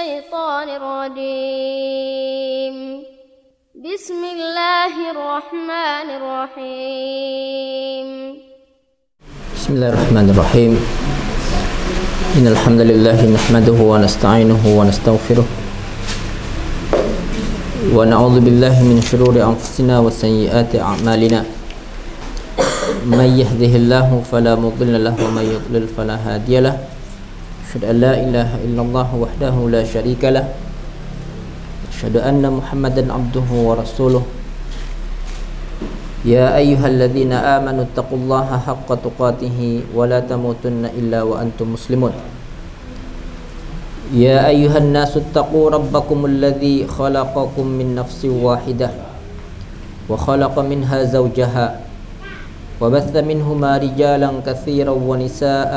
الشيطان الرجيم بسم الله الرحمن الرحيم بسم الله الرحمن الرحيم إن الحمد لله نحمده ونستعينه ونستغفره ونعوذ بالله من شرور أنفسنا وسيئات أعمالنا من يهده الله فلا مضل له ومن يضلل فلا هادي له أشهد أن لا إله إلا الله وحده لا شريك له أشهد أن محمدا عبده ورسوله يا أيها الذين آمنوا اتقوا الله حق تقاته ولا تموتن إلا وأنتم مسلمون يا أيها الناس اتقوا ربكم الذي خلقكم من نفس واحدة وخلق منها زوجها وبث منهما رجالا كثيرا ونساء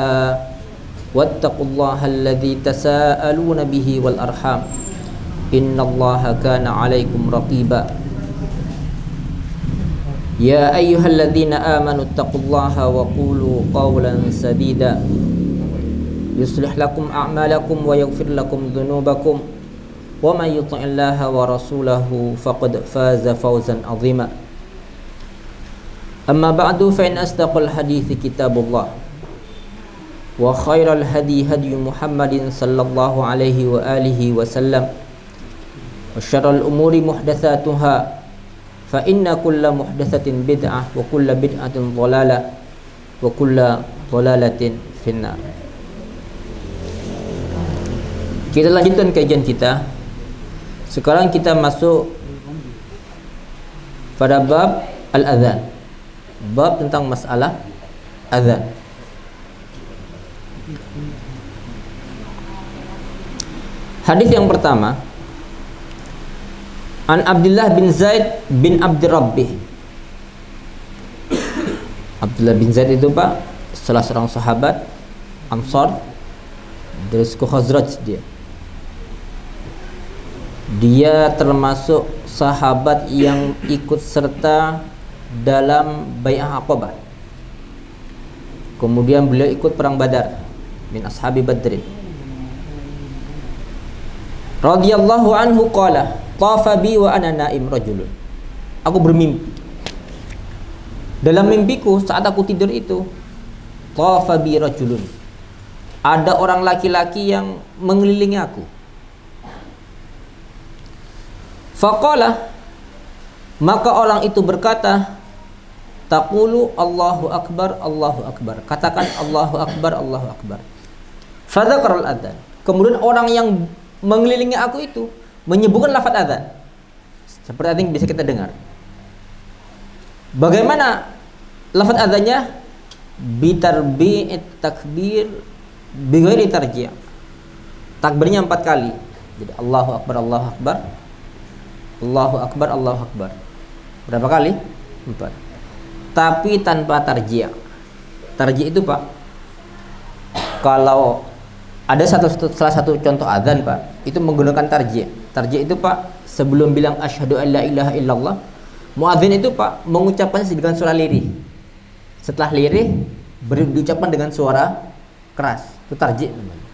واتقوا الله الذي تساءلون به والأرحام إن الله كان عليكم رقيبا يا أيها الذين آمنوا اتقوا الله وقولوا قولا سديدا يصلح لكم أعمالكم ويغفر لكم ذنوبكم ومن يطع الله ورسوله فقد فاز فوزا عظيما أما بعد فإن أصدق الحديث كتاب الله وخير الهدي هدي محمد صلى الله عليه وآله وسلم وشر الأمور محدثاتها فإن كل محدثة بدعة وكل بدعة ضلالة وكل ضلالة في النار. Kita lanjutkan kajian kita. Sekarang kita masuk pada bab al-adzan. Bab tentang masalah adzan. Hadis yang pertama, An Abdullah bin Zaid bin Abdi Rabbih. Abdullah bin Zaid itu Pak salah seorang sahabat Ansar dari suku Khazraj dia. Dia termasuk sahabat yang ikut serta dalam Bai'ah Aqabah. Kemudian beliau ikut perang Badar, min ashabi Badrin. Radhiyallahu anhu qala tafa bi wa ana naim rajulun. Aku bermimpi. Dalam mimpiku saat aku tidur itu, tafa bi rajulun. Ada orang laki-laki yang mengelilingi aku. Faqala, maka orang itu berkata, taqulu Allahu akbar, Allahu akbar. Katakan Allahu akbar, Allahu akbar. Fadzakaral adzan. Kemudian orang yang mengelilingi aku itu menyebutkan lafaz adzan. Seperti yang bisa kita dengar. Bagaimana lafaz adzannya? Bitarbi'it takbir bighairi tarji'. Takbirnya 4 kali. Jadi Allahu akbar, Allahu akbar. Allahu akbar, Allahu akbar. Berapa kali? 4. Tapi tanpa tarji'. Tarji' itu Pak, kalau ada salah satu contoh adzan Pak, itu menggunakan tarji'. Tarji' itu Pak, sebelum bilang asyhadu an la ilaha illallah, muadzin itu Pak mengucapkan dengan suara lirih. Setelah lirih diucapkan dengan suara keras. Itu tarji' namanya.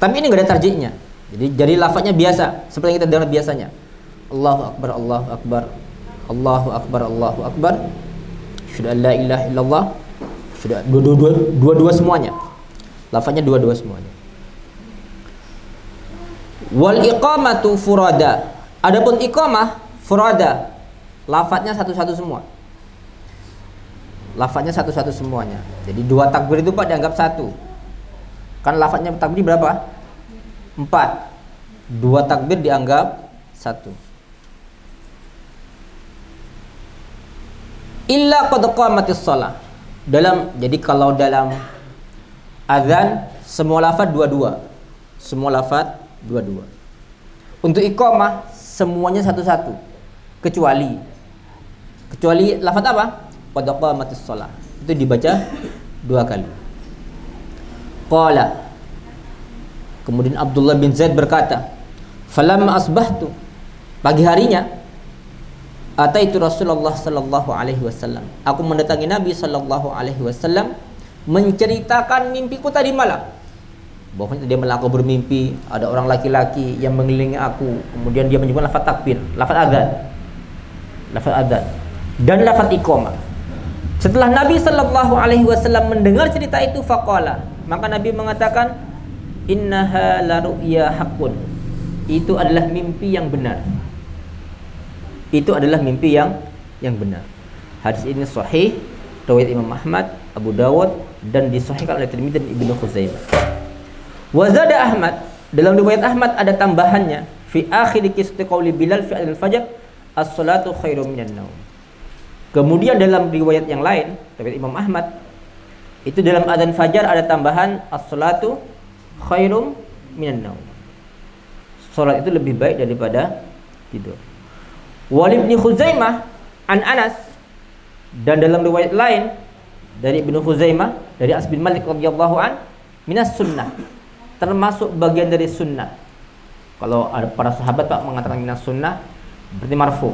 Tapi ini enggak ada tarji'nya. Jadi lafaznya biasa, seperti yang kita dengar biasanya. Allahu akbar, Allahu akbar. Allahu akbar, Allahu akbar. Asyhadu an la ilaha illallah. Sudah dua-dua semuanya. Lafaznya dua-dua semuanya. Wal iqamatu furada. Adapun iqamah furada, lafaznya satu-satu semua. Lafaznya satu-satu semuanya. Jadi 2 takbir itu Pak dianggap 1. Kan lafaznya takbir berapa? 4. 2 takbir dianggap 1. Illa qad qamatis shalah. Jadi kalau dalam azan semua lafaz dua-dua. Semua lafaz dua-dua. Untuk iqamah semuanya satu-satu. Kecuali lafaz apa? Qad qamatis shalah. Itu dibaca 2 kali. Qala. Kemudian Abdullah bin Zaid berkata, "Falamma asbahtu." Pagi harinya ataitu Rasulullah sallallahu alaihi wasallam. Aku mendatangi Nabi sallallahu alaihi wasallam menceritakan mimpiku tadi malam. Bahwasanya dia melaku bermimpi ada orang laki-laki yang mengelilingi aku, kemudian dia menyebut lafaz takbir, lafaz adzan dan lafaz iqamah. Setelah Nabi sallallahu alaihi wasallam mendengar cerita itu, faqala, maka Nabi mengatakan, innaha la ru'ya haqqun. Itu adalah mimpi yang benar. Itu adalah mimpi yang benar. Hadis ini sahih, riwayat Imam Ahmad, Abu Dawud, dan disahihkan oleh Tirmidzi dan Ibnu Khuzaimah. Wa zada Ahmad, dalam riwayat Ahmad ada tambahannya, fi akhir qissati qauli Bilal fi al-fajr, as-salatu khairum minan naum. Kemudian dalam riwayat yang lain, riwayat Imam Ahmad, itu dalam adzan fajar ada tambahan as-salatu khairum minan naum. Salat itu lebih baik daripada tidur. Wal Ibnu Khuzaimah an Anas, dan dalam riwayat lain dari Ibnu Khuzaimah dari Anas bin Malik radhiyallahu an, minas sunnah, termasuk bagian dari sunnah. Kalau ada para sahabat Pak mengatakan minas sunnah, berarti marfu.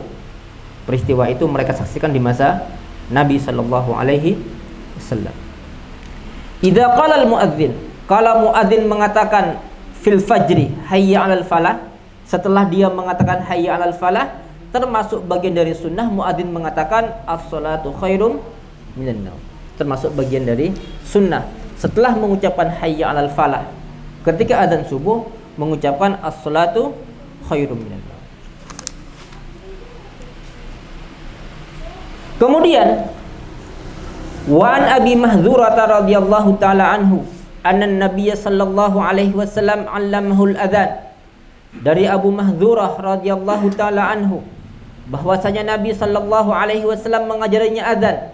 Peristiwa itu mereka saksikan di masa Nabi sallallahu alaihi wasallam. Idza qala al-muadzin, kalau muadzin mengatakan fil fajri hayya 'alal falah, setelah dia mengatakan hayya 'alal falah, termasuk bagian dari sunnah muadzin mengatakan as-salatu khairum minan naum. Termasuk bagian dari sunnah setelah mengucapkan hayya 'alal falah, ketika adzan subuh mengucapkan as-salatu khairum minan naum. Kemudian wa an Abi Mahdzurah radhiyallahu taala anhu anna an-nabiy sallallahu alaihi wasallam 'allamahu al-adzan. Dari Abu Mahdzurah radhiyallahu taala anhu bahwasanya Nabi sallallahu alaihi wasallam mengajarinya adzan.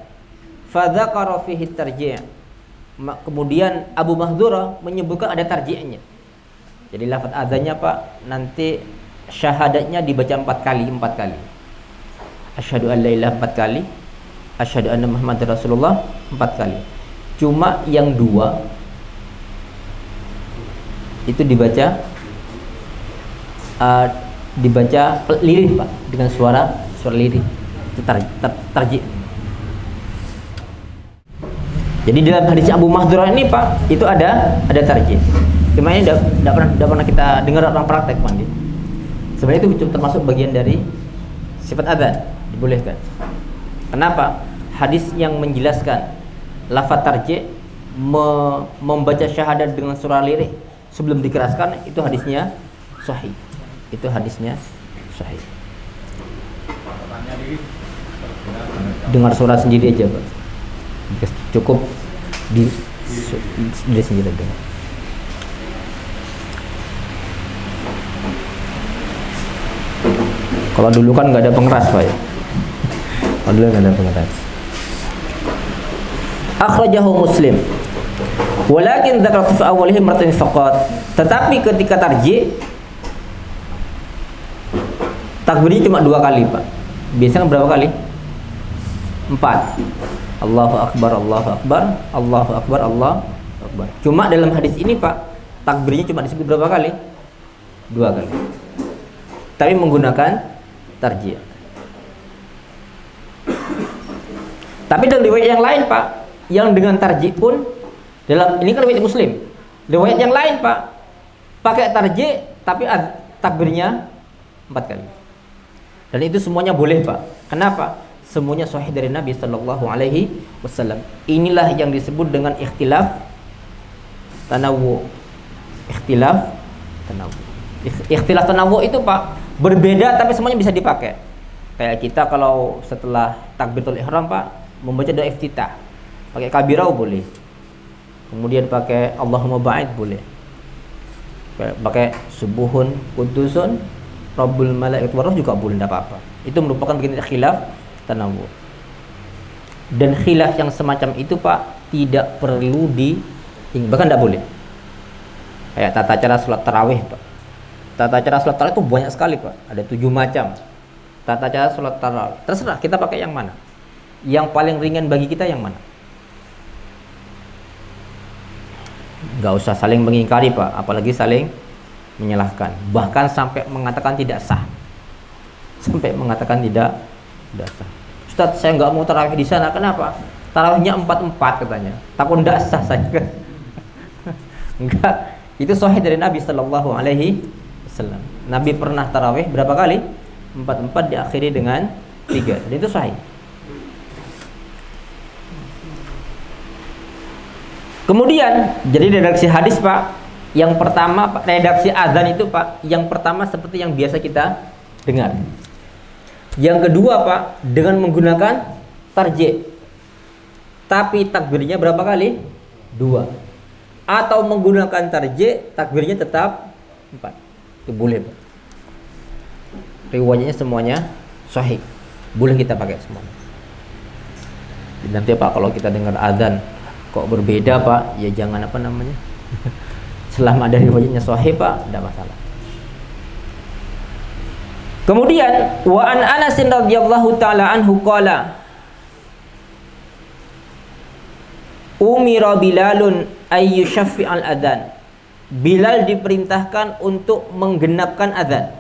Fa dzakara fihi tarji'. Kemudian Abu Mahdzurah menyebutkan ada tarji'nya. Jadi lafaz adzannya Pak, nanti syahadatnya dibaca 4 kali. Asyhadu an la ilaha 4 kali, asyhadu anna Muhammadar Rasulullah 4 kali. Cuma yang 2 itu dibaca lirih Pak, dengan suara lirih. Itu tarji'. Jadi dalam hadis Abu Mahdzurah ini Pak, itu ada tarji'. Gimana enggak pernah kita dengar orang praktek Pak. Sebenarnya itu termasuk bagian dari sifat adzan, dibolehkan. Kenapa? Hadis yang menjelaskan lafaz tarji' membaca syahadat dengan surah lirih sebelum dikeraskan, itu hadisnya sahih. Itu hadisnya sahih. Dengar suara sendiri aja Pak. Cukup di sendiri dengar. Kalau dulu kan nggak ada pengeras Pak ya. Kalau dulu nggak ada pengeras. Akhrajahu Muslim. Walakin dzakartu fi awwalihi marratayn faqat. Tetapi ketika tarji' takbirnya cuma 2 kali Pak. Biasanya berapa kali? 4. Allahu akbar, Allahu akbar, Allahu akbar, Allahu akbar. Cuma dalam hadis ini Pak, takbirnya cuma disebut berapa kali? 2 kali. Tapi menggunakan tarji'. Tapi dalam riwayat yang lain Pak, yang dengan tarji' pun, dalam ini kan riwayat Muslim. Riwayat yang lain Pak, pakai tarji' tapi takbirnya 4 kali. Dan itu semuanya boleh Pak. Kenapa? Semuanya sahih dari Nabi sallallahu alaihi wasallam. Inilah yang disebut dengan ikhtilaf tanawwu. Ikhtilaf tanawwu itu Pak, berbeda tapi semuanya bisa dipakai. Kayak kita kalau setelah takbiratul ihram Pak, membaca doa iftitah, pakai kabirah boleh. Kemudian pakai Allahumma ba'id boleh. Pakai subuhun qudusun Rabbul malaikati waruh juga boleh, tidak apa-apa. Itu merupakan bagian khilaf tanawwu. Dan khilaf yang semacam itu Pak tidak perlu bahkan tidak boleh. Kayak tata cara sholat tarawih Pak. Tata cara sholat tarawih itu banyak sekali Pak. Ada 7 macam tata cara sholat tarawih. Terserah kita pakai yang mana. Yang paling ringan bagi kita yang mana. Gak usah saling mengingkari Pak, apalagi saling menyalahkan, bahkan sampai mengatakan tidak sah. Sampai mengatakan tidak sah. Ustaz, saya nggak mau tarawih di sana. Kenapa? Tarawihnya 4-4 katanya. Takut tidak sah saya. Enggak, Itu sahih dari Nabi sallallahu alaihi wasallam. Nabi pernah tarawih berapa kali? 4 diakhiri dengan 3. Dan itu sahih. Kemudian jadi redaksi hadis Pak, yang pertama Pak, redaksi azan itu Pak, yang pertama seperti yang biasa kita dengar. Yang kedua Pak, dengan menggunakan tarjih. Tapi takbirnya berapa kali? 2. Atau menggunakan tarjih, takbirnya tetap 4. Itu boleh Pak. Riwayatnya semuanya sahih. Boleh kita pakai semuanya. Nanti Pak kalau kita dengar azan kok berbeda Pak, ya jangan apa namanya. Selama ada riwayatnya sahih Pak, tidak masalah. Kemudian wa an Anas radhiyallahu taala anhu qala umira Bilalun ay yushaffi'al adzan. Bilal diperintahkan untuk menggenapkan azan.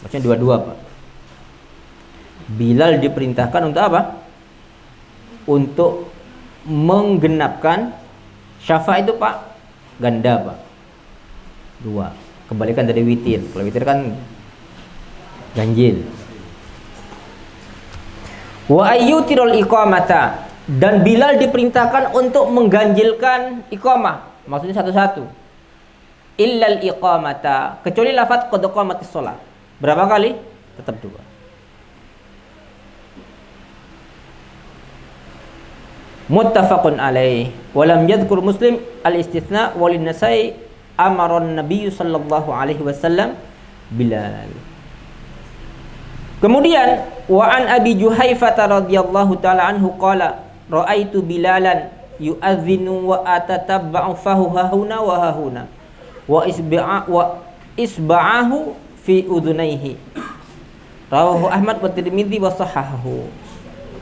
Maksudnya dua-dua Pak. Bilal diperintahkan untuk apa? Untuk menggenapkan. Syafa' itu Pak ganda Pak, 2. Kebalikan dari witir. Kalau witir kan ganjil. Wa ayyutirul iqamata, dan Bilal diperintahkan untuk mengganjilkan iqamah. Maksudnya satu-satu. Illal iqamata, kecuali lafaz qad qamatis shalah. Berapa kali? Tetap 2. Muttafaqun alaih wa lam yadhkur Muslim al-istitsna wa lin-Nasa'i amara an-nabiy sallallahu alaihi wasallam Bilal. Kemudian wa an Abi Juhaifah radhiyallahu taala anhu qala raaitu Bilalan yu'adzinu wa atatabba'u fahu hahuna wa hahuna wa isba'ahu fi udhunaihi. Rawahu Ahmad wa Tirmidzi wa sahahahu.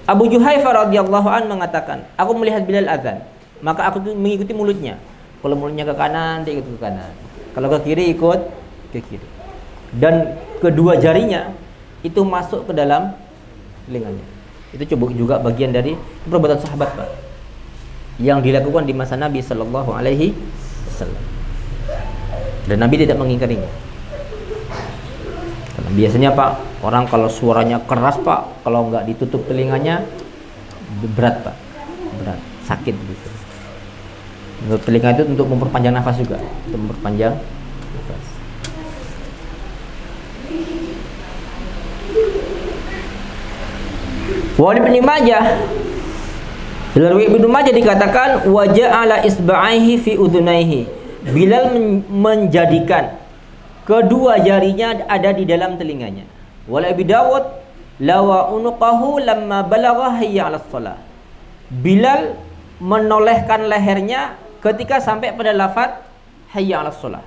Abu Juhaifah radhiyallahu an mengatakan, aku melihat Bilal azan, maka aku mengikuti mulutnya. Kalau mulutnya ke kanan, dia ikut ke kanan. Kalau ke kiri, ikut ke kiri. Dan kedua jarinya itu masuk ke dalam telinganya. Itu juga bagian dari perbuatan sahabat Pak, yang dilakukan di masa Nabi sallallahu alaihi wasallam. Dan Nabi tidak mengingkarinya. Karena biasanya Pak, orang kalau suaranya keras Pak, kalau nggak ditutup telinganya berat Pak, berat, sakit gitu. Untuk telinga itu untuk memperpanjang nafas juga, untuk memperpanjang nafas. Wa Ibnu Majah, dalam riwayat Ibnu Majah dikatakan wa ja'ala isba'aihi fi udhunaihi. Bilal menjadikan kedua jarinya ada di dalam telinganya. Wal Abi Dawud lawa unuqahu lamma balagha hayya 'alas shalah. Bilal menolehkan lehernya ketika sampai pada lafaz hayya 'alas shalah.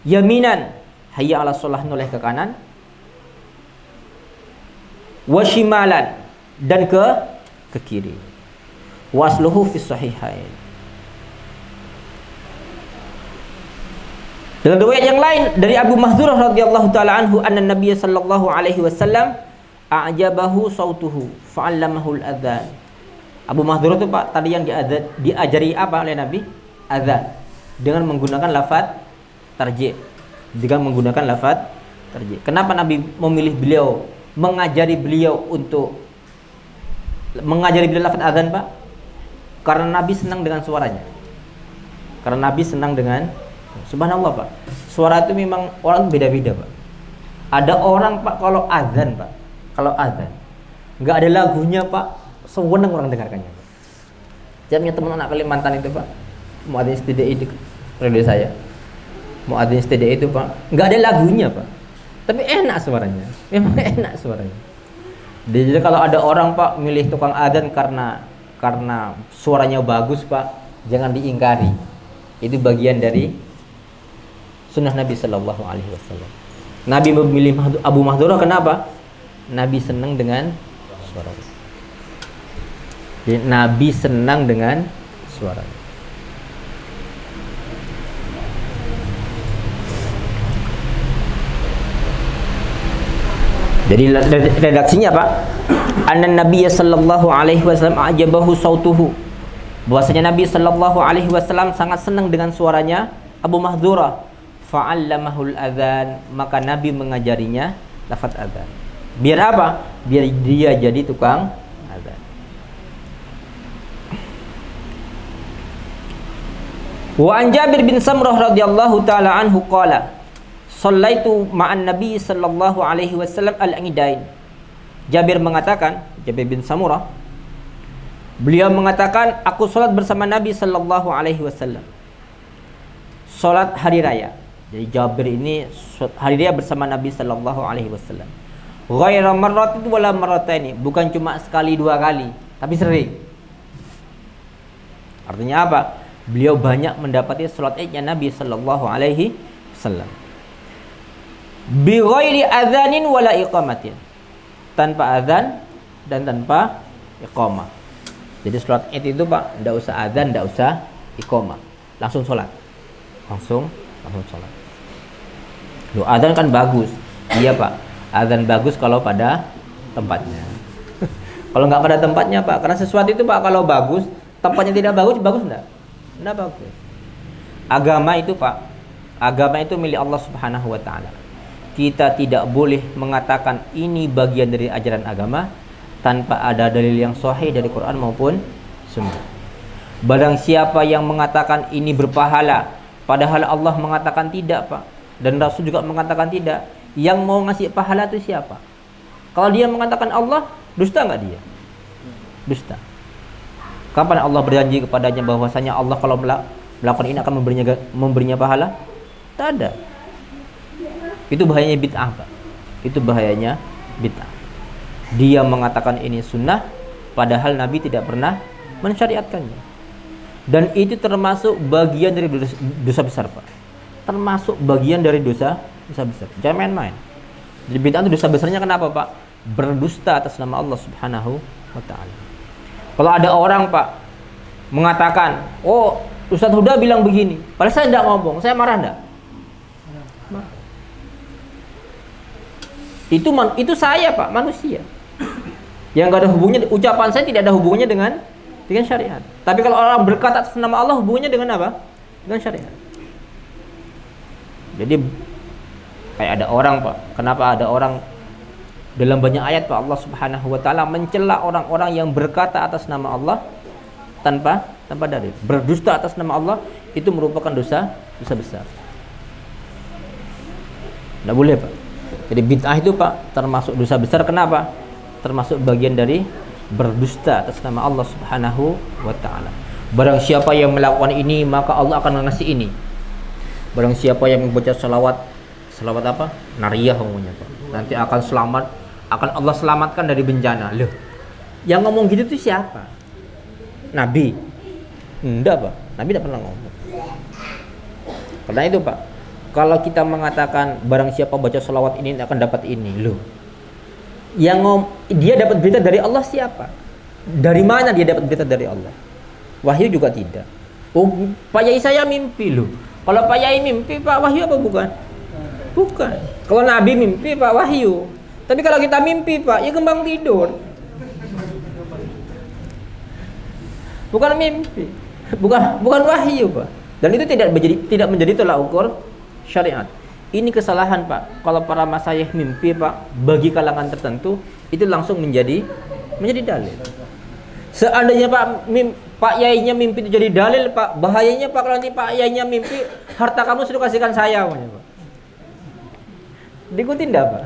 Yaminan, hayya 'alas shalah noleh ke kanan. Wa shimalan, dan ke kiri. Wasluhu fi sahihain. Dalam riwayat yang lain dari Abu Mahdzurah radhiyallahu taala anhu anna Nabiy sallallahu alaihi wasallam a'jabahu sautuhu fa'allamahu al-adzan. Abu Mahdzurah itu Pak tadi yang diajari apa oleh Nabi? Adzan dengan menggunakan lafaz tarjih. Dengan menggunakan lafaz tarjih. Kenapa Nabi memilih beliau, mengajari beliau untuk mengajari beliau lafaz adzan Pak? Karena Nabi senang dengan suaranya. Karena Nabi senang dengan, subhanallah Pak, suara itu memang orang beda-beda Pak. Ada orang Pak kalau azan Pak, kalau azan nggak ada lagunya Pak, sewenang orang dengarkannya Pak. Saya punya teman anak Kalimantan itu Pak, muadzin STDI di radio saya, muadzin STDI itu Pak, nggak ada lagunya Pak, tapi enak suaranya, memang enak suaranya. Jadi kalau ada orang Pak milih tukang azan karena suaranya bagus Pak, jangan diingkari. Itu bagian dari sunnah Nabi Sallallahu Alaihi Wasallam. Nabi memilih Abu Mahdzurah kenapa? Nabi senang dengan suaranya. Jadi Nabi senang dengan suaranya. Jadi redaksinya Pak, anna Nabiy sallallahu alaihi wasallam ajabahu sautuhu. bahwasanya Nabi Shallallahu Alaihi Wasallam sangat senang dengan suaranya Abu Mahdhurah. Fa'allamahul adzan, maka Nabi mengajarinya lafaz adzan. Biar apa? Biar dia jadi tukang adzan. Wa an Jabir bin Samrah radhiyallahu taala anhu qala shallaitu ma'an Nabi sallallahu alaihi wasallam al-idain. Jabir mengatakan, Jabir bin Samurah, beliau mengatakan, aku salat bersama Nabi sallallahu alaihi wasallam. Salat hari raya. Jadi Jabir ini hari raya bersama Nabi sallallahu alaihi wasallam. Ghaira marratin wala marrataini, bukan cuma sekali dua kali, tapi sering. Artinya apa? Beliau banyak mendapati salat Idnya Nabi sallallahu alaihi wasallam. Bi ghairi adzanin wala iqamatin. Tanpa azan dan tanpa iqamah. Jadi salat Id itu Pak, enggak usah azan, enggak usah iqamah. Langsung salat. Langsung salat. Loh, azan kan bagus. Iya Pak, azan bagus kalau pada tempatnya. Kalau nggak pada tempatnya Pak, karena sesuatu itu Pak kalau bagus, tempatnya tidak bagus, bagus enggak? Enggak bagus. Agama itu Pak, agama itu milik Allah Subhanahu wa taala. Kita tidak boleh mengatakan ini bagian dari ajaran agama tanpa ada dalil yang sahih dari Quran maupun Sunnah. Barang siapa yang mengatakan ini berpahala, padahal Allah mengatakan tidak Pak, dan Rasul juga mengatakan tidak, yang mau ngasih pahala itu siapa? Kalau dia mengatakan Allah, dusta nggak dia? Dusta. Kapan Allah berjanji kepadanya bahwasanya Allah kalau melakukan ini akan memberinya pahala? Tak ada. Itu bahayanya bid'ah Pak. Itu bahayanya bid'ah. Dia mengatakan ini sunnah, padahal Nabi tidak pernah mensyariatkannya. Dan itu termasuk bagian dari dosa besar Pak. Termasuk bagian dari dosa besar. Jangan main-main. Jadi bid'ah itu dosa besarnya kenapa Pak? Berdusta atas nama Allah Subhanahu wa taala. Kalau ada orang Pak mengatakan, oh Ustadz Huda bilang begini, padahal saya tidak ngomong, saya marah enggak? Marah. Itu saya Pak, manusia. Yang enggak ada hubungannya, ucapan saya tidak ada hubungannya dengan syariat. Tapi kalau orang berkata atas nama Allah, hubungannya dengan apa? Dengan syariat. Jadi kayak ada orang Pak, kenapa ada orang dalam banyak ayat Pak Allah Subhanahu wa taala mencela orang-orang yang berkata atas nama Allah tanpa dalil. Berdusta atas nama Allah itu merupakan dosa besar. Tidak boleh Pak. Jadi bid'ah itu Pak termasuk dosa besar. Kenapa? Termasuk bagian dari berdusta atas nama Allah Subhanahu wa taala. Barang siapa yang melakukan ini, maka Allah akan mengasih ini. Barang siapa yang membaca selawat apa? Nariyah umumnya Pak. Nanti akan Allah selamatkan dari bencana. Loh, yang ngomong gitu tuh siapa? Nabi? Enggak Pak, Nabi tidak pernah ngomong. Karena itu Pak, kalau kita mengatakan barang siapa baca selawat ini akan dapat ini, loh, dia dapat berita dari Allah siapa? Dari mana dia dapat berita dari Allah? Wahyu juga tidak. Oh, Pak Yai saya mimpi, loh. Kalau Pak Yai mimpi, Pak, wahyu apa bukan? Bukan. Kalau Nabi mimpi, Pak, wahyu. Tapi kalau kita mimpi Pak, ya kembang tidur. Bukan mimpi. Bukan wahyu Pak. Dan itu tidak menjadi tolak ukur syariat. Ini kesalahan Pak. Kalau para masyayikh mimpi Pak, bagi kalangan tertentu itu langsung menjadi dalil. Seandainya Pak Yainya mimpi itu jadi dalil Pak, bahayanya Pak kalau nanti Pak Yainya mimpi harta kamu sudah kasihkan saya Pak. Diikutin enggak Pak?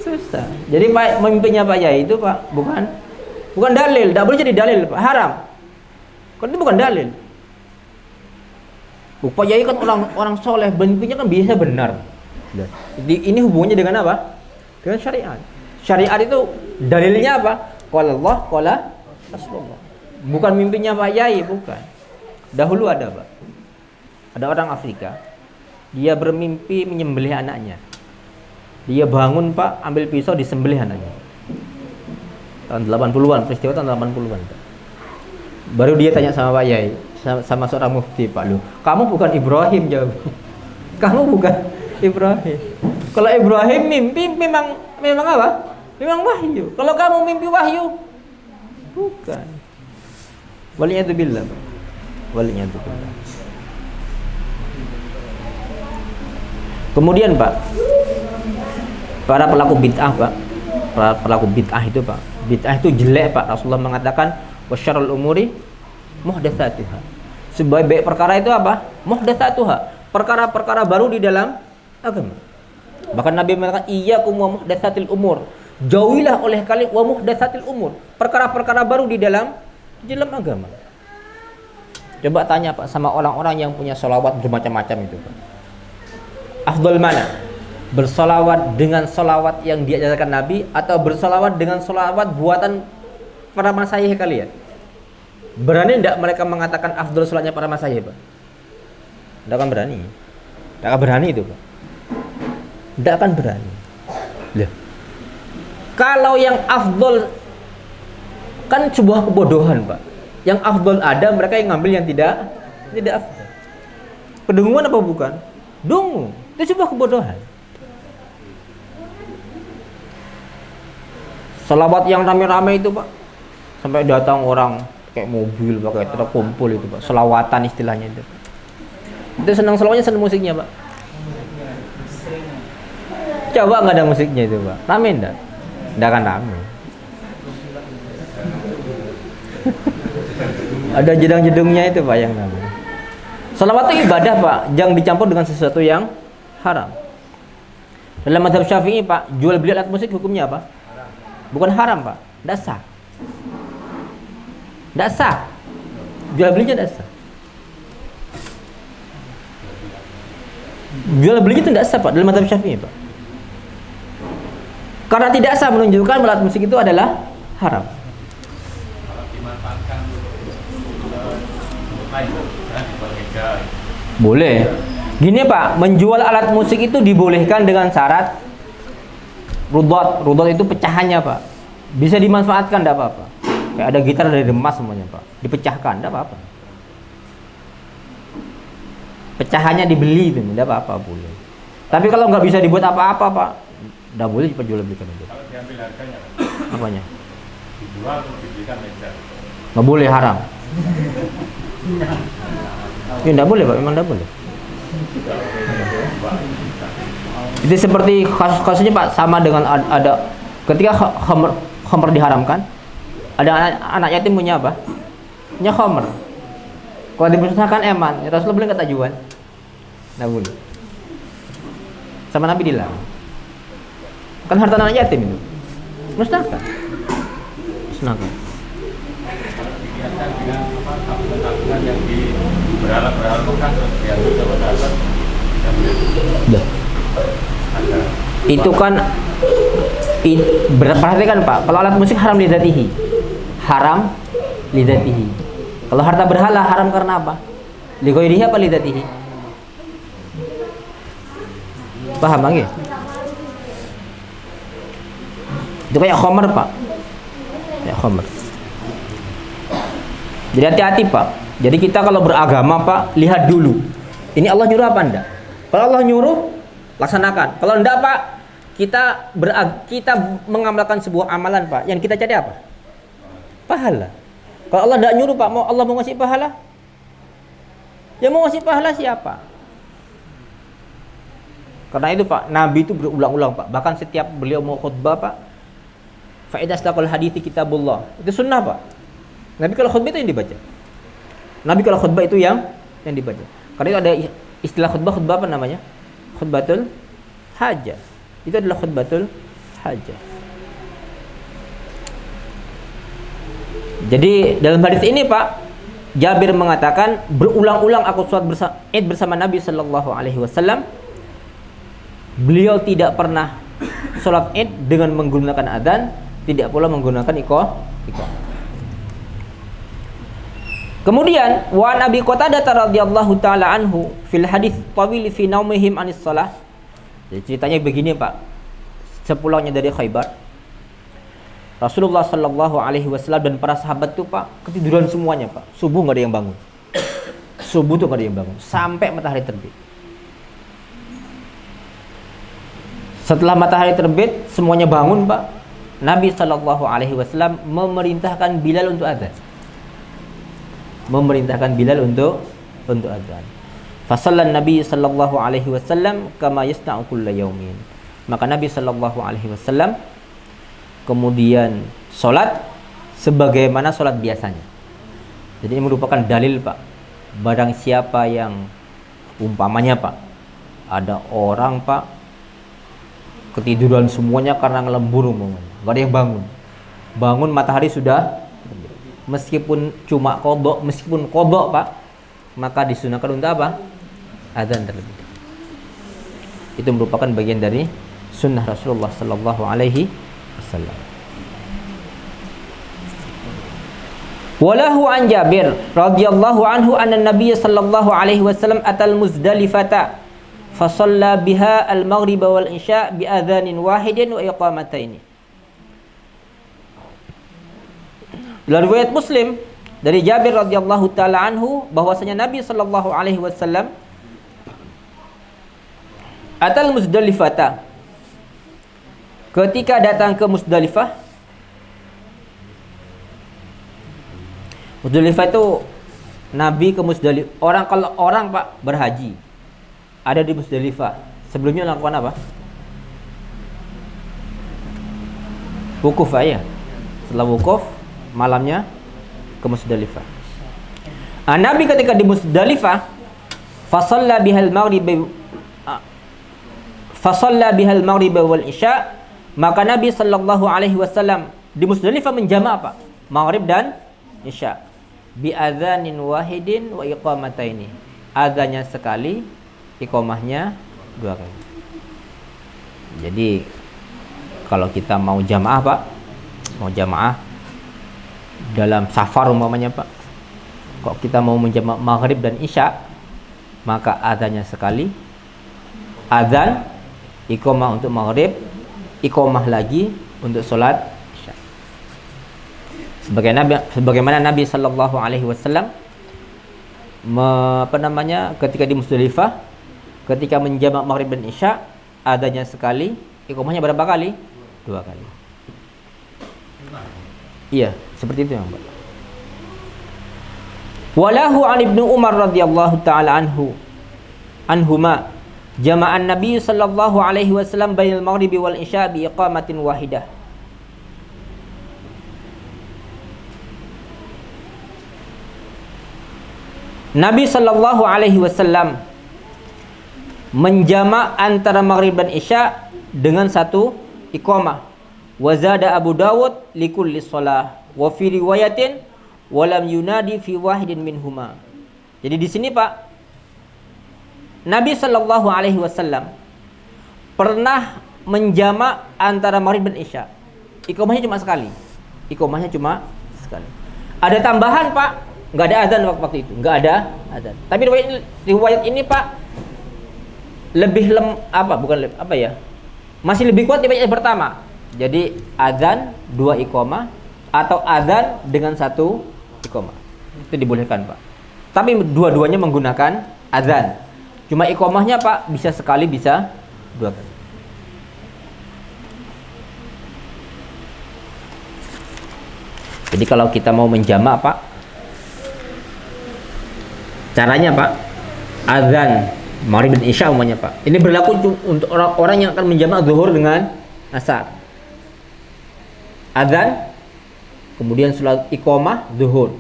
Susah. Jadi mimpinya Pak Yai itu Pak bukan dalil, tidak boleh jadi dalil Pak, haram. Karena itu bukan dalil. Pak Yai kan orang soleh, mimpinya kan biasa benar. Jadi ini hubungannya dengan apa? Dengan syariat. Syariat itu dalilnya apa? Qala Allah, qala Rasulullah. Bukan mimpinya Pak Yai, bukan. Dahulu ada Pak. Ada orang Afrika, dia bermimpi menyembelih anaknya. Dia bangun Pak, ambil pisau disembelih anaknya. Tahun 80-an, peristiwa tahun 80-an. Baru dia tanya sama Pak Yai, sama seorang mufti, Pak, lu, kamu bukan Ibrahim, jawab. Kamu bukan Ibrahim. Kalau Ibrahim mimpi memang apa? Memang wahyu. Kalau kamu mimpi wahyu, Bukan. Waliyadzubillah. Waliyadzubillah. Kemudian Pak, para pelaku bid'ah Pak, para pelaku bid'ah itu Pak, bid'ah itu jelek Pak. Rasulullah mengatakan wasyarrul umuri muhdatsatuha. Sebaik-baik perkara itu apa? Muhdatsatuha. Perkara-perkara baru di dalam agama. Bahkan Nabi mengatakan iyyakum wa muhdatsatil umur. Jauhilah oleh kalian wa muhdatsatil umur. Perkara-perkara baru di dalam agama. Coba tanya Pak sama orang-orang yang punya sholawat bermacam-macam itu Pak. Afdal mana? Bersolawat dengan solawat yang diajarkan Nabi atau bersolawat dengan solawat buatan para masyayikh kalian? Berani tidak mereka mengatakan afdal sholatnya para masyayikh Pak? Tidak akan berani. Tidak akan berani itu Pak. Tidak akan berani. Loh. Kalau yang afdal kan sebuah kebodohan Pak. Yang afdal ada, mereka yang ngambil yang tidak afdal. Kedunguan apa bukan? Dungu. Itu sebuah kebodohan. Salawat yang rame-rame itu Pak, sampai datang orang kayak mobil pakai truk kumpul itu Pak, selawatan istilahnya itu. Itu senang selawatnya, senang musiknya Pak. Coba nggak ada musiknya itu Pak, rame enggak? Enggak akan rame. Ada jedang-jedungnya itu Pak yang rame. Salawat itu ibadah Pak, jangan dicampur dengan sesuatu yang haram. Dalam mazhab Syafi'i Pak, jual beli alat musik hukumnya apa? Bukan haram Pak, tidak sah. Tidak sah. Jual belinya tidak sah. Jual belinya itu tidak sah Pak dalam mazhab Syafi'i Pak. Karena tidak sah menunjukkan alat musik itu adalah haram. Boleh. Gini Pak, menjual alat musik itu dibolehkan dengan syarat rudot. Rudot itu pecahannya Pak. Bisa dimanfaatkan, tidak apa-apa. Kayak ada gitar dari emas semuanya Pak. Dipecahkan, tidak apa-apa. Pecahannya dibeli itu, tidak apa-apa, boleh. Tapi kalau nggak bisa dibuat apa-apa Pak, tidak boleh dijual belikan itu. Kalau diambil harganya, apanya? dijual atau dibelikan meja. Nggak boleh, haram. Ya tidak boleh Pak, memang tidak boleh. Itu seperti kasusnya Pak, sama dengan ada ketika khamr diharamkan, ada anak yatim punya apa? Punya khamr. Kalau dimusnahkan eman, ya Rasulullah boleh kata jual? Nggak boleh. Sama Nabi dilarang. Kan harta anak yatim itu. Musnahkan. Musnahkan. Biasa dengan tabungan yang di berhalak-berhalak kan terus biasa berhalak. Itu kan perhatikan Pak, kalau alat musik haram lidzatihi. Haram lidzatihi. Kalau harta berhala haram karena apa? Li ghairihi apa lidzatihi? Paham nggih? Itu kayak khamr Pak. Ya khamr. Jadi hati-hati Pak. Jadi kita kalau beragama Pak, lihat dulu. Ini Allah nyuruh apa enggak? Kalau Allah nyuruh, laksanakan. Kalau enggak Pak, kita mengamalkan sebuah amalan Pak, yang kita cari apa? Pahala. Kalau Allah enggak nyuruh Pak, Allah mau ngasih pahala? Yang mau ngasih pahala siapa? Karena itu Pak, Nabi itu berulang-ulang Pak. Bahkan setiap beliau mau khutbah Pak, fa idastaqal hadithi kitabullah. Itu sunnah Pak. Nabi kalau khutbah itu yang dibaca. Nabi kalau khutbah itu yang dibaca. Karena itu ada istilah khutbah apa namanya? Khutbatul hajah. Itu adalah khutbatul hajah. Jadi dalam hadis ini Pak, Jabir mengatakan berulang-ulang aku sholat Id bersama Nabi sallallahu alaihi wasallam. Beliau tidak pernah sholat Id dengan menggunakan adzan, tidak pula menggunakan iqamah. Kemudian wa Nabi Qatadah radhiyallahu taala anhu fil hadis tawil fi naumihim anis shalah. Jadi ceritanya begini Pak. Sepulangnya dari Khaibar, Rasulullah sallallahu alaihi wasallam dan para sahabat itu Pak ketiduran semuanya Pak. Subuh enggak ada yang bangun. Subuh tuh enggak ada yang bangun sampai matahari terbit. Setelah matahari terbit semuanya bangun Pak. Nabi sallallahu alaihi wasallam memerintahkan Bilal untuk azan. Memerintahkan Bilal untuk azan. Fasallan Nabi sallallahu alaihi wasallam kama yasna'u kulla yaumin. Maka Nabi sallallahu alaihi wasallam kemudian salat sebagaimana salat biasanya. Jadi ini merupakan dalil, Pak. Barang siapa yang umpamanya, Pak, ada orang, Pak, ketiduran semuanya karena ngelembur umpamanya. Gak ada yang bangun matahari sudah, meskipun kodok, Pak, maka disunahkan untuk apa? Adzan terlebih. Itu merupakan bagian dari sunnah Rasulullah sallallahu alaihi wasallam. Walahu an Jabir radhiyallahu anhu anna Nabiy sallallahu alaihi wasallam atal Muzdalifata fa shalla biha al-maghrib wal isya bi adzanin wahidin wa iqamataini. Dalam riwayat Muslim dari Jabir radhiyallahu taala anhu bahwasanya Nabi sallallahu alaihi wasallam atal Muzdalifata, ketika datang ke Muzdalifah. Muzdalifah itu Nabi ke Muzdalifah. Kalau orang, Pak, berhaji ada di Muzdalifah, sebelumnya lakukan apa? Wukuf ya. Setelah wukuf, malamnya ke Muzdalifah. Nabi ketika di Muzdalifah, fasalla bihal maghrib wal isya, maka Nabi sallallahu alaihi wasallam di Muzdalifah menjamak apa? Maghrib dan isya. Bi adzanin wahidin wa iqamataini. Adzannya sekali, iqamahnya 2 kali. Jadi kalau kita mau jamaah, Pak, mau jamaah dalam safar umpamanya, Pak, kok kita mau menjamak maghrib dan isya, maka adzannya sekali, adzan, iqamah untuk maghrib, iqamah lagi untuk sholat isya. Sebagaimana Nabi sallallahu alaihi wasallam ketika di Muzdalifah, ketika menjamak maghrib dan isya, adzannya sekali, iqamahnya berapa kali? 2 kali. Iya, seperti itu ya, Pak. Walahu an Ibnu Umar radhiyallahu taala anhuma jama'an Nabi sallallahu alaihi wasallam bainal maghribi wal isya bi iqamatin wahidah. Nabi sallallahu alaihi wasallam menjamak antara maghrib dan isya dengan satu iqamah. Wa zada Abu Dawud likulli shalah wa fi riwayatin wa lam yunadi fi wahidin minhuma. Jadi di sini, Pak, Nabi sallallahu alaihi wasallam pernah menjamak antara maghrib dan isya. Iqamahnya cuma sekali. Ada tambahan, Pak, enggak ada azan waktu itu, enggak ada azan. Tapi riwayat ini, Pak, masih lebih kuat dibanding yang pertama. Jadi azan 2 iqamah atau azan dengan 1 iqamah. Itu dibolehkan, Pak. Tapi dua-duanya menggunakan azan. Cuma iqamahnya, Pak, bisa sekali, bisa 2 kali. Jadi kalau kita mau menjamak, Pak, caranya, Pak, azan maghrib dan isya umumnya, Pak. Ini berlaku untuk orang-orang yang akan menjamak zuhur dengan asar. Azan, kemudian salat iqamah zuhur,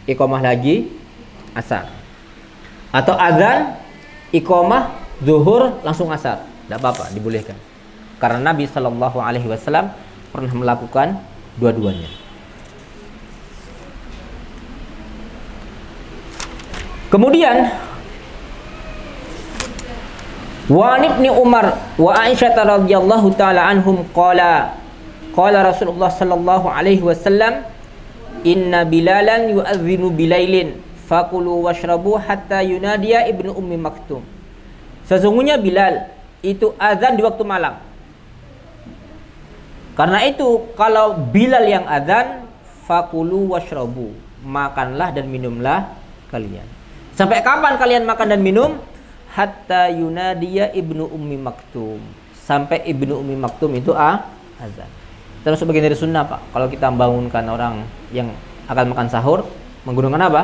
iqamah lagi asar. Atau azan, iqamah zuhur langsung asar, tidak apa-apa, dibolehkan. Karena Nabi sallallahu alaihi wasallam pernah melakukan dua-duanya. Kemudian wa ibni Umar wa Aisyah radhiyallahu taala anhum qala Rasulullah sallallahu alaihi wasallam inna Bilalan yu'adzinu bilailin fakulu washrabu hatta yunadiya Ibnu Ummi Maktum. Sesungguhnya Bilal itu azan di waktu malam. Karena itu kalau Bilal yang azan, fakulu washrabu, makanlah dan minumlah kalian. Sampai kapan kalian makan dan minum? Hatta yunadiya Ibnu Ummi Maktum, sampai Ibnu Ummi Maktum itu azan. Termasuk bagian dari sunnah Pak. Kalau kita membangunkan orang yang akan makan sahur menggunakan apa?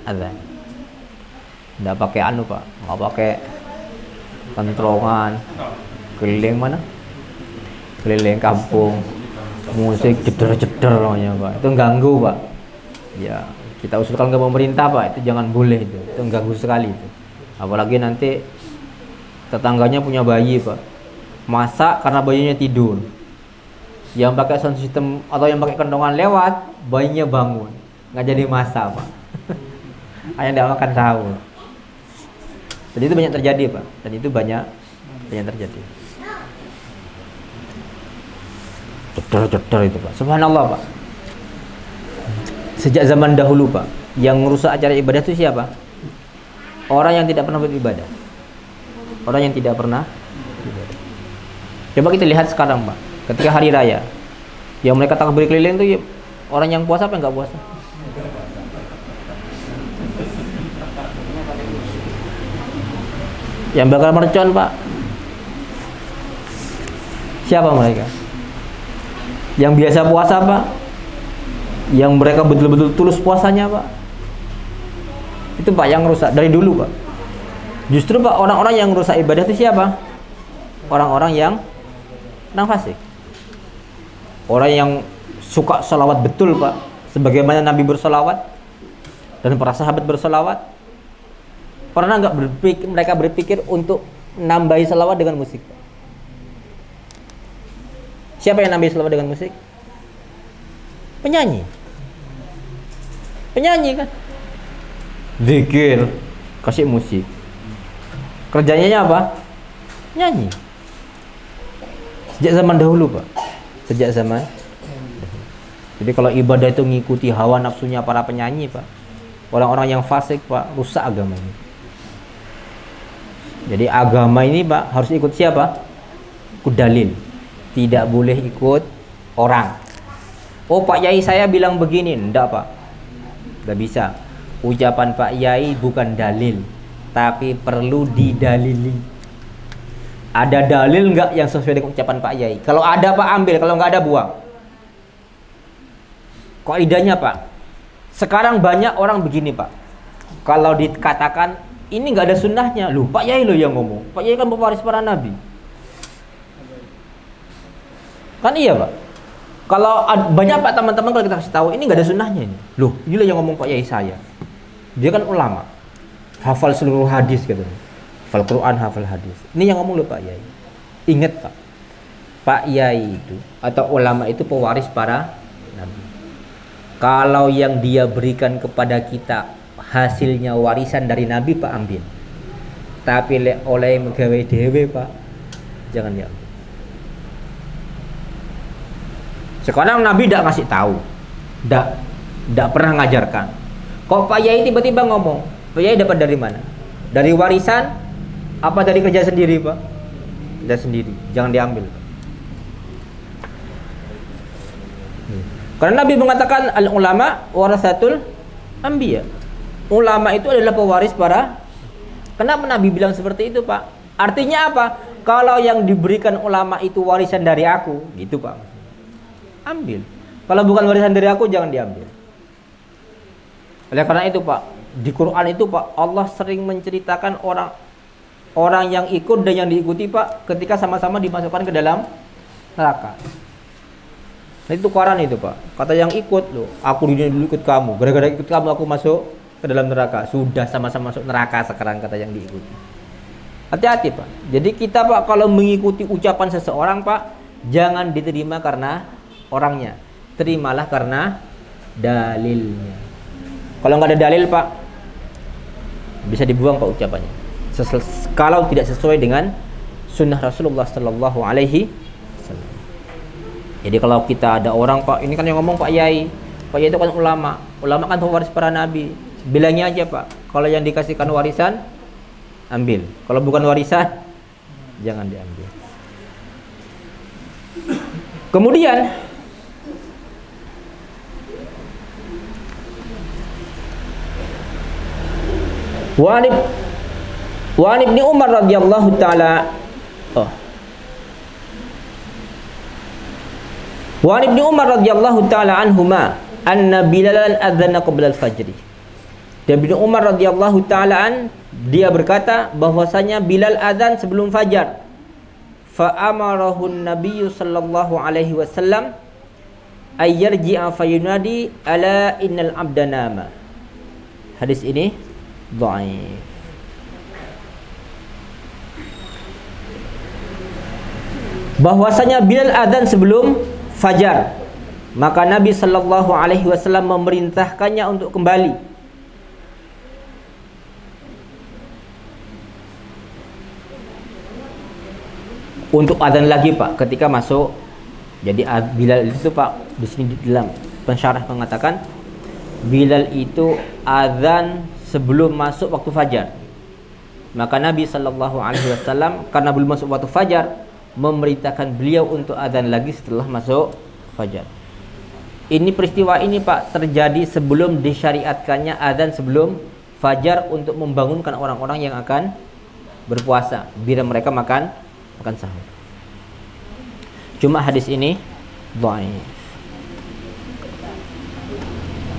Adzan. Nggak pakai anu Pak, nggak pakai kentrongan, keliling mana? Keliling kampung, musik jeder-jeder namanya Pak. Itu ganggu Pak. Ya, kita usulkan ke pemerintah Pak, itu jangan boleh itu mengganggu sekali itu. Apalagi nanti tetangganya punya bayi Pak, masak karena bayinya tidur, yang pakai sound system atau yang pakai kentongan lewat, bayinya bangun, nggak jadi masak Pak. Hanya tidak makan sahur. Jadi itu banyak terjadi Pak, dan itu banyak terjadi. Jedar itu Pak, subhanallah Pak. Sejak zaman dahulu Pak, yang merusak acara ibadah itu siapa? Orang yang tidak pernah beribadah. Orang yang tidak pernah beribadah. Coba kita lihat sekarang Pak, ketika hari raya, yang mereka takbir keliling itu orang yang puasa apa yang nggak puasa? Yang bakal mercon Pak, siapa mereka? Yang biasa puasa Pak, yang mereka betul-betul tulus puasanya Pak, itu Pak yang rusak dari dulu Pak. Justru Pak, orang-orang yang rusak ibadah itu siapa? Orang-orang yang fasik, orang yang suka sholawat betul Pak, sebagaimana Nabi bersolawat dan para sahabat bersolawat. Pernah nggak mereka berpikir untuk nambahi sholawat dengan musik? Siapa yang nambahi sholawat dengan musik? Penyanyi kan, zikir kasih musik, kerjanya apa? Nyanyi. Sejak zaman dahulu Pak, sejak zaman. Jadi kalau ibadah itu ngikuti hawa nafsunya para penyanyi Pak, orang-orang yang fasik Pak, rusak agama ini. Jadi agama ini Pak harus ikut siapa? Ikut dalil, tidak boleh ikut orang. Oh Pak Yai saya bilang begini, enggak Pak, enggak bisa. Ucapan Pak Yai bukan dalil, tapi perlu didalili. Ada dalil enggak yang sesuai dengan ucapan Pak Yai? Kalau ada Pak ambil, kalau enggak ada buang. Kaidahnya Pak, sekarang banyak orang begini Pak, kalau dikatakan ini nggak ada sunnahnya, loh Pak Yai loh yang ngomong, Pak Yai kan pewaris para nabi, kan iya Pak. Kalau banyak Pak teman-teman kalau kita kasih tahu ini nggak ada sunnahnya ini, loh inilah yang ngomong Pak Yai saya, dia kan ulama, hafal seluruh hadis gitu, hafal Quran, hafal hadis, ini yang ngomong loh Pak Yai. Ingat Pak, Pak Yai itu atau ulama itu pewaris para nabi. Kalau yang dia berikan kepada kita hasilnya warisan dari Nabi Pak ambil, tapi oleh megawe dewe Pak jangan diambil. Sekarang Nabi tidak ngasih tahu, tidak pernah ngajarkan. Kok Pak Yai tiba-tiba ngomong? Pak Yai dapat dari mana? Dari warisan apa dari kerja sendiri Pak? Kerja sendiri, jangan diambil. Karena Nabi mengatakan al ulama warasatul anbiya. Ulama itu adalah pewaris para. Kenapa Nabi bilang seperti itu Pak? Artinya apa? Kalau yang diberikan ulama itu warisan dari aku, gitu Pak, ambil. Kalau bukan warisan dari aku, jangan diambil. Oleh karena itu Pak, di Quran itu Pak, Allah sering menceritakan orang yang ikut dan yang diikuti Pak, ketika sama-sama dimasukkan ke dalam neraka. Nah itu Quran itu Pak. Kata yang ikut, loh, aku di dunia dulu ikut kamu, gara-gara ikut kamu aku masuk ke dalam neraka. Sudah sama-sama masuk neraka sekarang, kata yang diikuti. Hati-hati Pak. Jadi kita Pak kalau mengikuti ucapan seseorang Pak, jangan diterima karena orangnya, terimalah karena dalilnya. Kalau nggak ada dalil Pak, bisa dibuang Pak ucapannya. Kalau tidak sesuai dengan sunnah Rasulullah Sallallahu Alaihi Wasallam. Jadi kalau kita ada orang Pak, ini kan yang ngomong Pak Yai. Pak Yai itu kan ulama kan pewaris para nabi. Bilangnya aja Pak, kalau yang dikasihkan warisan ambil, kalau bukan warisan jangan diambil. Kemudian wa Ibnu Umar radhiyallahu taala Wa Ibnu Umar radhiyallahu taala anhuma anna Bilalan adzana qabla al-fajr. Dan Ibnu Umar radhiyallahu taala dia berkata bahwasanya Bilal azan sebelum fajar. Fa amarahu an-nabiy sallallahu alaihi wasallam ay yarji'a fayunadi ala innal abda nama. Hadis ini dhaif. Bahwasanya Bilal azan sebelum fajar, maka Nabi sallallahu alaihi wasallam memerintahkannya untuk kembali. Untuk azan lagi Pak ketika masuk. Jadi Bilal itu Pak di sini di dalam pensyarah mengatakan Bilal itu azan sebelum masuk waktu fajar. Maka Nabi sallallahu alaihi wasallam karena belum masuk waktu fajar memerintahkan beliau untuk azan lagi setelah masuk fajar. Ini peristiwa ini Pak terjadi sebelum disyariatkannya azan sebelum fajar untuk membangunkan orang-orang yang akan berpuasa bila mereka makan sahur. Cuma hadis ini dhaif.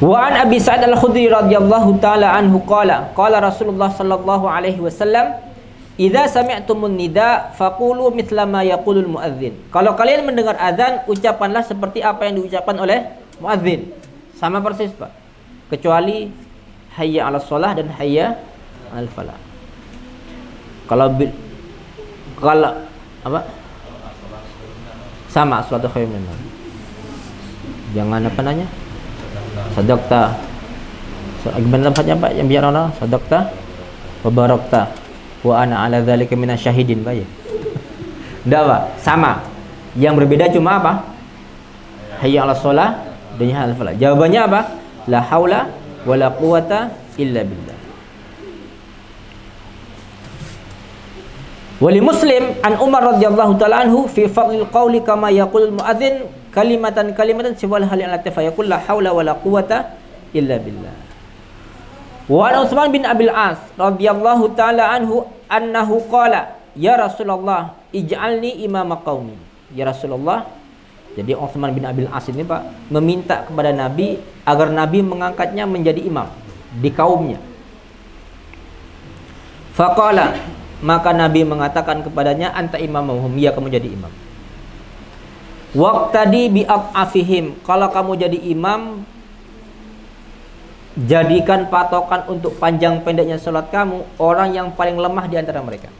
Wa an Abi Sa'id Al-Khudri radhiyallahu taala anhu qala Rasulullah sallallahu alaihi wasallam idza sami'tumun nida faqulu mithla ma yaqulul muadzin. Kalau kalian mendengar azan, ucapkanlah seperti apa yang diucapkan oleh muadzin. Sama persis, Pak. Kecuali hayya 'alas shalah dan hayya 'alal falah. Kalau apa? Sama suatu khairun minan. Jangan apa nanya? Sadaqta. Gimana lafaznya Pak yang biar orang sadaqta wa barakta wa ana ala dzalika minasyahidin Pak ya. Enggak Pak, sama. Yang berbeda cuma apa? Hayya 'alas shalah dan hayya 'alal falah. Jawabannya apa? La haula wala quwata illa billah. Wali Muslim an Umar radhiyallahu taala anhu fi fadlil qawli kama yaqul muadzin kalimatan siwal hal alati fa yaqul la haula wala quwata illa billah. Wa an Utsman bin Abil As radhiyallahu taala anhu annahu qala ya Rasulullah ij'alni imama qaumi. Ya Rasulullah, jadi Utsman bin Abil As ini Pak meminta kepada Nabi agar Nabi mengangkatnya menjadi imam di kaumnya. Faqala, maka Nabi mengatakan kepadanya anta imamuhum, ya kamu jadi imam. Waqtadi bi afihim, kalau kamu jadi imam jadikan patokan untuk panjang pendeknya salat kamu orang yang paling lemah di antara mereka.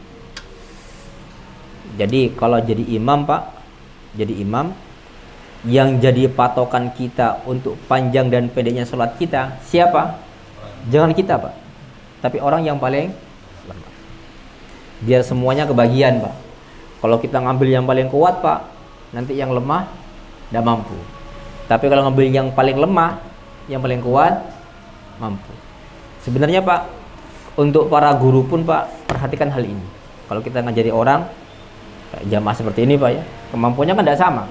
Jadi kalau jadi imam Pak, jadi imam yang jadi patokan kita untuk panjang dan pendeknya salat kita siapa? Jangan kita Pak, tapi orang yang paling lemah. Biar semuanya kebagian Pak. Kalau kita ngambil yang paling kuat Pak, nanti yang lemah tidak mampu. Tapi kalau ngambil yang paling lemah, yang paling kuat mampu. Sebenarnya Pak, untuk para guru pun Pak perhatikan hal ini. Kalau kita ngajari orang jamaah seperti ini Pak ya, kemampuannya kan tidak sama.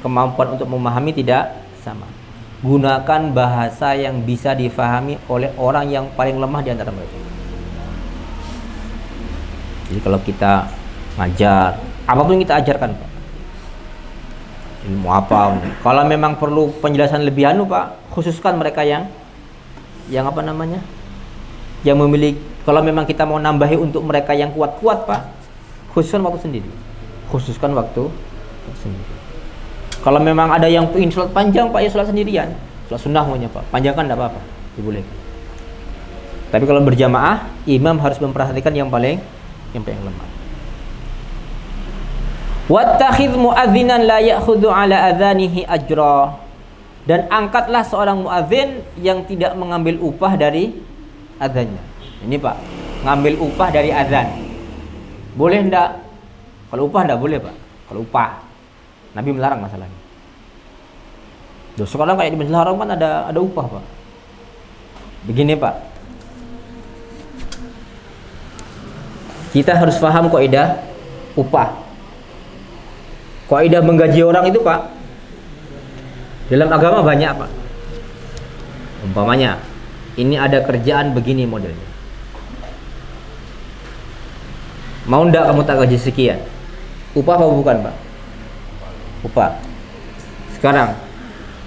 Kemampuan untuk memahami tidak sama. Gunakan bahasa yang bisa difahami oleh orang yang paling lemah di antara mereka. Jadi kalau kita ngajar, apapun yang kita ajarkan Pak, ilmu apa, kalau memang perlu penjelasan lebih Pak, khususkan mereka yang apa namanya, yang memiliki. Kalau memang kita mau nambahi untuk mereka yang kuat-kuat Pak, khususkan waktu sendiri. Kalau memang ada yang ingin sholat panjang Pak, ya sholat sendirian, sholat sunnah maunya Pak, panjangkan tidak apa-apa, dibolehkan. Tapi kalau berjamaah, imam harus memperhatikan yang paling lemah. Wattakhidh muadzinan la ya'khudhu ala adzanihi ajra. Dan angkatlah seorang muadzin yang tidak mengambil upah dari adzannya. Ini Pak, ngambil upah dari adzan. Boleh enggak? Kalau upah enggak boleh Pak. Kalau upah Nabi melarang masalahnya. Sekarang kayak di Masjidil Haram kan ada upah Pak. Begini Pak, kita harus paham kaidah upah. Kaidah menggaji orang itu Pak, dalam agama banyak Pak. Umpamanya, ini ada kerjaan begini modelnya. Mau ndak kamu tak gaji sekian? Upah apa bukan Pak? Upah. Sekarang,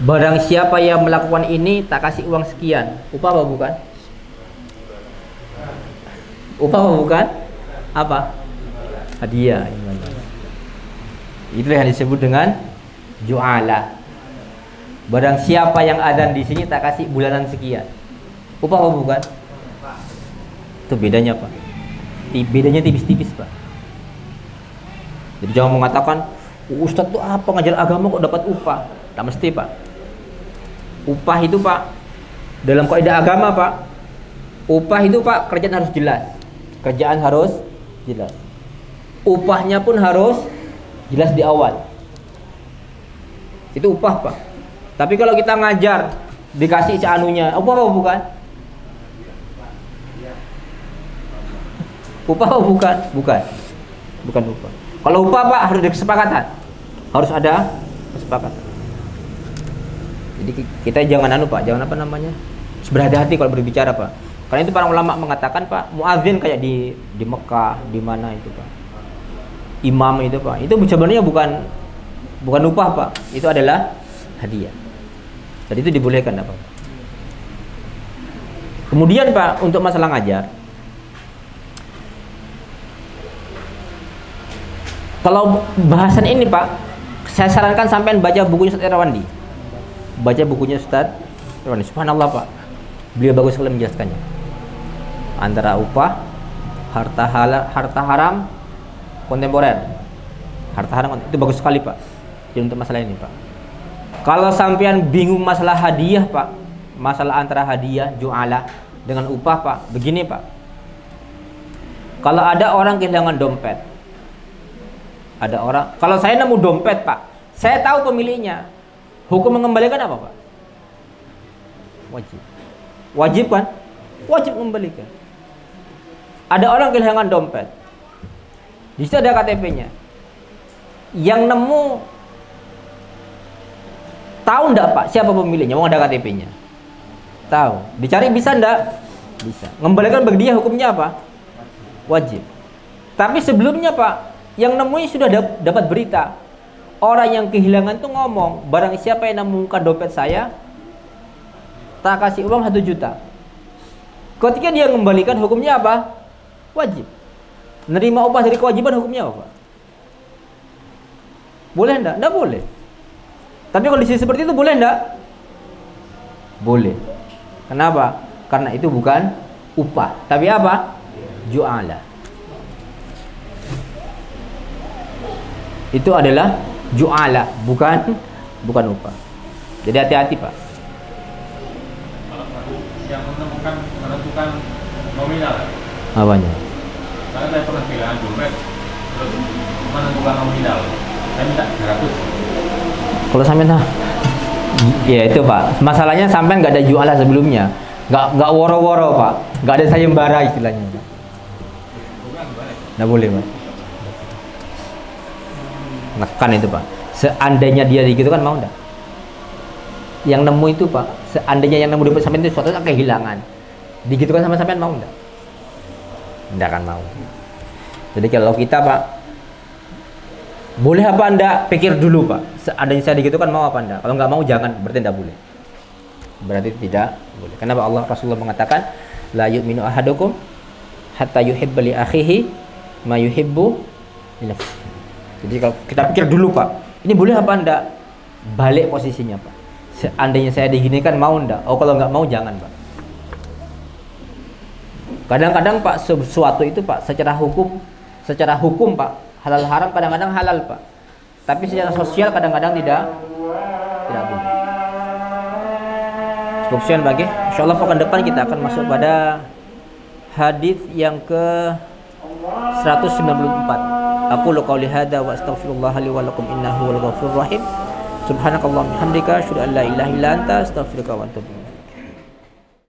barang siapa yang melakukan ini tak kasih uang sekian, upah apa bukan? Upah apa bukan? Apa? Hadiah. Itulah yang disebut dengan ju'ala. Barang siapa yang adzan di sini tak kasih bulanan sekian, upah apa bukan? Itu bedanya Pak. Bedanya tipis-tipis Pak. Jadi jangan mengatakan Ustadz tuh apa ngajar agama kok dapat upah? Tak mesti Pak. Upah itu Pak, dalam kaidah agama Pak, upah itu Pak kerjaan harus jelas. Kerjaan harus jelas. Upahnya pun harus jelas di awal. Itu upah Pak. Tapi kalau kita ngajar dikasih seanunya, upah apa bukan? Upah apa bukan? Bukan upah. Kalau upah Pak harus ada kesepakatan. Harus ada kesepakatan. Jadi kita jangan Pak, jangan berhati-hati kalau berbicara Pak. Karena itu para ulama mengatakan Pak, muadzin kayak di Mekah, di mana itu Pak. Imam itu Pak. Itu sebenarnya bukan upah Pak. Itu adalah hadiah. Jadi itu dibolehkan Pak. Kemudian Pak, untuk masalah ngajar, kalau bahasan ini Pak, saya sarankan sampean baca bukunya Ustaz Irwandi. Baca bukunya Ustaz Irwandi. Subhanallah Pak, beliau bagus sekali menjelaskannya. Antara upah, harta haram, kontemporer. Harta haram itu bagus sekali Pak. Jadi untuk masalah ini Pak. Kalau sampean bingung masalah hadiah Pak, masalah antara hadiah, ju'ala dengan upah Pak, begini Pak. Kalau ada orang kehilangan dompet, kalau saya nemu dompet Pak, saya tahu pemiliknya, hukum mengembalikan apa Pak? Wajib kan? Wajib mengembalikan. Ada orang kehilangan dompet, di situ ada KTP-nya. Yang nemu tahu enggak Pak siapa pemiliknya? Mau ada KTP-nya? Tahu. Dicari bisa enggak? Bisa. Mengembalikan bagi dia hukumnya apa? Wajib. Tapi sebelumnya Pak, yang nemuin sudah dapat berita. Orang yang kehilangan itu ngomong, barang siapa yang nemukan dompet saya, tak kasih uang 1 juta. Ketika dia mengembalikan, hukumnya apa? Wajib. Nerima upah dari kewajiban, hukumnya apa? Boleh enggak? Enggak boleh. Tapi kondisi seperti itu boleh enggak? Boleh. Kenapa? Karena itu bukan upah, tapi apa? Ju'ala. Itu adalah ju'ala, bukan upah. Jadi hati-hati Pak. Kalau yang menentukan nominal. Apanya? Karena saya pernah kehilangan dompet, terus menentukan nominal. Saya minta 300. Kalau sampai ya itu Pak. Masalahnya sampai nggak ada ju'ala sebelumnya, nggak woro-woro Pak, nggak ada sayembara istilahnya Pak. Nggak boleh Pak. Nekan itu Pak. Seandainya dia gitu kan mau enggak? Yang nemu itu Pak, seandainya yang nemu dompet sampean itu suatu saat kehilangan, digitukan sama sampean mau enggak? Enggak akan mau. Jadi kalau kita Pak, boleh apa enggak? Pikir dulu Pak. Seandainya saya digitukan mau apa enggak? Kalau enggak mau jangan, berarti enggak boleh. Berarti tidak boleh. Kenapa Allah Rasulullah mengatakan la yu'minu ahadukum hatta yuhibba li akhihi ma yuhibbu li nafsihi. Jadi kalau kita pikir dulu Pak, ini boleh apa enggak? Balik posisinya Pak. Seandainya saya diginikan mau enggak? Oh kalau enggak mau jangan Pak. Kadang-kadang Pak sesuatu itu Pak secara hukum Pak halal haram kadang-kadang halal Pak. Tapi secara sosial kadang-kadang tidak boleh. Cukup sekian bagi. Insyaallah pekan depan kita akan masuk pada hadis yang ke 194. Aku qouli hadza wa astaghfirullah li wa lakum innahu wal ghafurur rahim. Subhanakallahumma hamdika asyhadu an la ilaha illa anta astaghfiruka wa atubu ilaik.